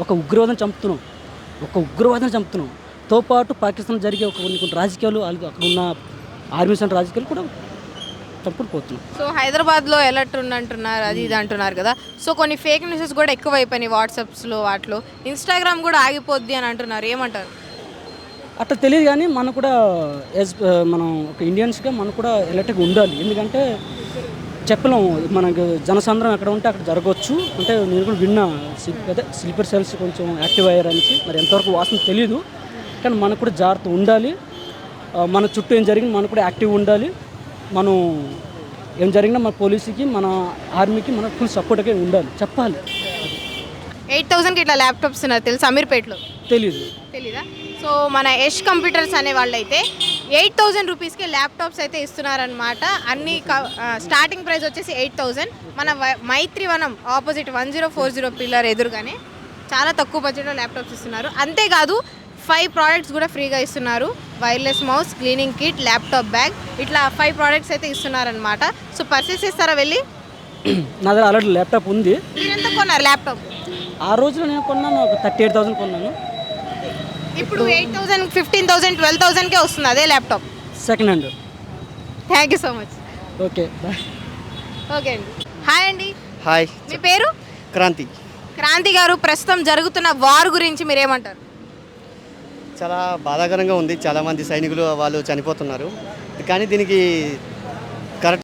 ఒక ఉగ్రవాదం చంపుతున్నాం, ఒక ఉగ్రవాదం చంపుతున్నాం. తో పాటు పాకిస్తాన్ జరిగే ఒక కొన్ని కొన్ని రాజకీయాలు అక్కడ ఉన్న ఆర్మీస్ అండ్ రాజకీయాలు కూడా చంపుకుని పోతున్నాం. సో హైదరాబాద్లో ఎలర్ట్ ఉందంటున్నారు, అది ఇది అంటున్నారు కదా. సో కొన్ని ఫేక్ న్యూసెస్ కూడా ఎక్కువైపోయినాయి వాట్సాప్స్లో, వాటిలో ఇన్స్టాగ్రామ్ కూడా ఆగిపోద్ది అని అంటున్నారు, ఏమంటారు? అట్లా తెలియదు కానీ మనం కూడా మనం ఒక ఇండియన్స్గా మనం కూడా ఎలర్ట్గా ఉండాలి. ఎందుకంటే చెప్పలేము, మనకు జనసంద్రం ఎక్కడ ఉంటే అక్కడ జరగవచ్చు. అంటే నేను కూడా విన్నా, అదే స్లీపర్ సెల్స్ కొంచెం యాక్టివ్ అయ్యారనేసి. మరి ఎంతవరకు వాసన తెలియదు, కానీ మనకు కూడా జాగ్రత్త ఉండాలి. మన చుట్టూ ఏం జరిగింది మనకు కూడా యాక్టివ్ ఉండాలి. మనం ఏం జరిగినా మన పోలీసుకి, మన ఆర్మీకి మనం ఫుల్ సపోర్ట్గా ఉండాలి, చెప్పాలి. 8,000కి ఇట్లా ల్యాప్టాప్స్ ఉన్నారు తెలుసు అమీర్పేట్లో, తెలీదు. తెలీదా? సో మన యష్ కంప్యూటర్స్ అనే వాళ్ళు అయితే 8,000 రూపీస్కి ల్యాప్టాప్స్ అయితే ఇస్తున్నారనమాట. అన్ని స్టార్టింగ్ ప్రైస్ వచ్చేసి 8,000. మన మైత్రి వనం ఆపోజిట్ 1040 పిల్లర్ ఎదురుగానే చాలా తక్కువ బడ్జెట్లో ల్యాప్టాప్స్ ఇస్తున్నారు. అంతేకాదు 5 ప్రోడక్ట్స్ కూడా ఫ్రీగా ఇస్తున్నారు. Wireless mouse, cleaning kit, laptop bag, ఇట్లా 5 ప్రోడక్ట్స్ అయితే ఇస్తున్నారనమాట. సో పర్చేస్ చేస్తారా వెళ్ళి? నా దగ్గర ఆల్రెడీ ల్యాప్టాప్ ఉంది. మీరు ఎంత కొన్నారు ల్యాప్టాప్? ఆ రోజులో నేను కొన్నాను, ఒక 38,000 కొన్నాను. ఇప్పుడు 8,000, 15,000, 12,000కే వస్తుంది అదే laptop, second hand. Thank you so much. Okay, bye. Okay అండి. హాయ్ అండి. హాయ్, మీ పేరు? క్రాంతి. క్రాంతి గారు, ప్రస్తుతం జరుగుతున్న వార్ గురించి మీరేమంటారు? చాలా బాధాకరంగా ఉంది. చాలామంది సైనికులు వాళ్ళు చనిపోతున్నారు. కానీ దీనికి